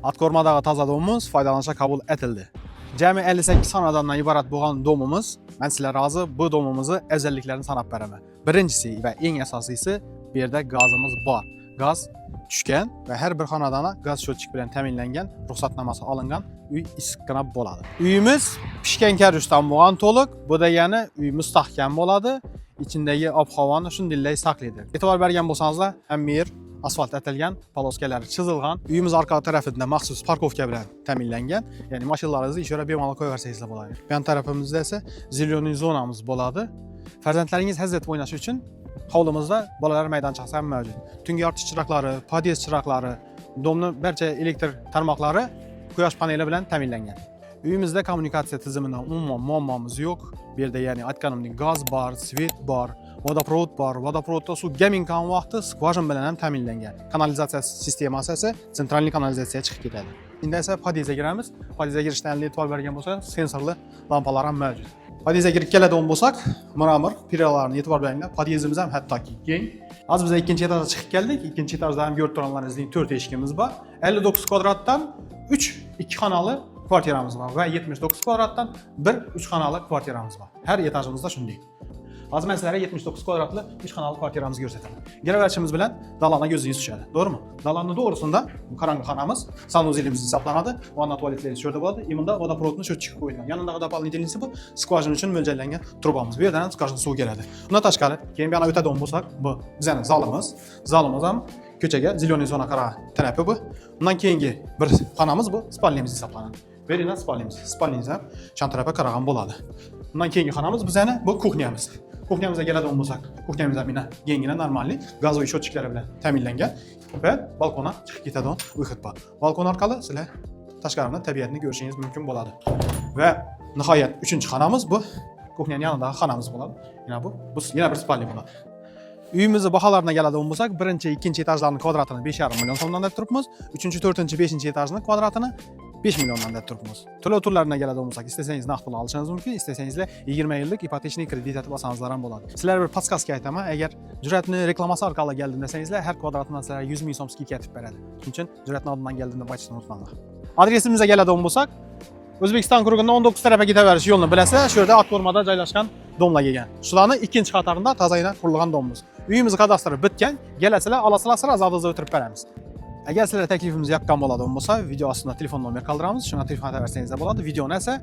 Atko'rmadagi toza domimiz foydalanishga qabul etildi. Jami 58 xonadan iborat bo'lgan domimiz, men sizlarga hozir bu domimizni o'zalliklarini sanab beraman. Birinchisi va eng asosiysi, bu yerda gazimiz bor. Gaz tushgan va har bir xonadona gaz sho'tchik bilan ta'minlangan, ruxsatnomasi olingan uy issiqqina bo'ladi. Uyimiz pishgan karushdan bo'lgan to'liq, bu degani uy mustahkam bo'ladi. İçindagi ob-havoni shunday saqlaydi. E'tibor bergan bo'lsangizlar, hamma yer asfalt atilgan, poloskalari chizilgan. Uyimiz orqa tarafida maxsus parkovka bilan ta'minlangan. Ya'ni mashinalaringizni ichora bemalol qo'yaversangiz bo'ladi. Bu yon tarafimizda esa zelyoniy zonamiz bo'ladi. Farzandlaringiz hazrat o'ynash uchun hovlimizda bolalar maydonchasi ham mavjud. Tungi yoritish chiroqlari, podyezd chiroqlari, domning barcha elektr tarmoqlari quyosh paneli bilan ta'minlangan. Uyimizda kommunikatsiya tizimidan umuman muammomiz yo'q. Bu yerda ya'ni aytganimdek gaz bor, svet bor, vodoprovod bor. Vodoprovodda suv gamingan vaqti skvajin bilan ham ta'minlangan. Kanalizatsiya sistemasi esa sentralniy kanalizatsiyaga chiqib ketadi. Endi esa podyezdga kiramiz. Podyezdga girishdan e'tibor bergan bo'lsangiz, sensorli lampalar ham mavjud. Podyezdga kirib keladigan bo'lsak, mramor piralarni e'tibor beringlar. Podyezdimiz ham hattoki keng. Hozir biz ikkinchi etajga chiqib keldik. Ikkinchi etajda ham ko'rib turganlaringizning 4 eshigimiz bor. 59 kvadratdan 3 2 xonali kvartiramiz var ve 79 kvadratdan bir 3 xonali kvartiramiz var. Her etajımızda shunday. Hozir men sizlarga 79 kvadratli 3 xonali kvartiramizni ko'rsataman. Giraverishimiz bilan dalani ko'zingiz tushadi, to'g'rimi? Dalanning to'g'risida bu qarang'i xonamiz, sanuzilimiz hisoblanadi. Vanna tualetlarimiz shu yerda bo'ladi. Imunda vodoprovodni sho'tchik qo'yilgan. Yanındagi doполнительныйsi bu skvajin uchun mo'ljallangan trubamiz. Bu yerdan skvajin suv keladi. Undan tashqari, keyin bu yana o'tadigan bo'lsak, bu bizning zalimiz. Zalimiz ham ko'chaga zelyoniy zona qara tarafi bu. Undan keyingi bir xonamiz bu spalnimiz hisoblanadi. Verina spalnimiz. Spalnimiz ham chan tarafga qaragan bo'ladi. Undan keyingi xonamiz bizani bu kuxnyamiz. Kuxnyamizga keladigan bo'lsak, kuxnyamiz ham yengina normalniy gazoviy sho'tchiklari bilan ta'minlangan va balkona chiqib ketadigan выход bor. Balkon orqali sizlar tashqaridan tabiatni ko'rishingiz mumkin bo'ladi. Va nihoyat 3-xonamiz bu kuxnyaning yonidagi xonamiz bo'ladi. Yana bu yana bir spalni bo'ladi. Uyimizni baholarına keladigan bo'lsak, 1-2 etajlarning kvadratini 5,5 million so'mdan deb turibmiz. 3-4-5 etajning kvadratini 5 milliondan deb turibmiz. To'lov turlariga keladigan bo'lsak, istasangiz naqd pul olishingiz mumkin, istasangiz 20 yillik ipotechniy kredit etib olsangizlar ham bo'ladi. Sizlarga bir podskaska aytaman, agar Jur'atni reklamasi orqali keldim desangizlar, har kvadratidan sizlarga 100 ming so'm skidka etib beradi. Shuning uchun Jur'atning oldidan keldim deb aytishni unutmanglar. Adresimizga keladigan bo'lsak, O'zbekiston Kurugining 19 tarafiga ketaverish yo'lini bilasiz, shu yerda Atko'rmada joylashgan domlar kelgan. Shularning ikkinchi qatorida tozayina qurilgan domimiz. Uyimiz kadastri bitgan, kelasizlar, olasizlar, sira zodizda o'tirib beramiz. Agar sizlarga taklifimiz yoqqan bo'ladigan bo'lsa, video ostida telefon nomer qoldiramiz. Shuna telefon qilaversangiz bo'ladi. Videoni esa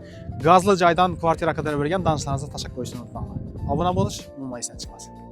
gazli joydan kvartira qidirib bergan tanishlaringizga tashlab qo'yishni unutmanglar. Obuna bo'lish umuman esdan chiqmasin.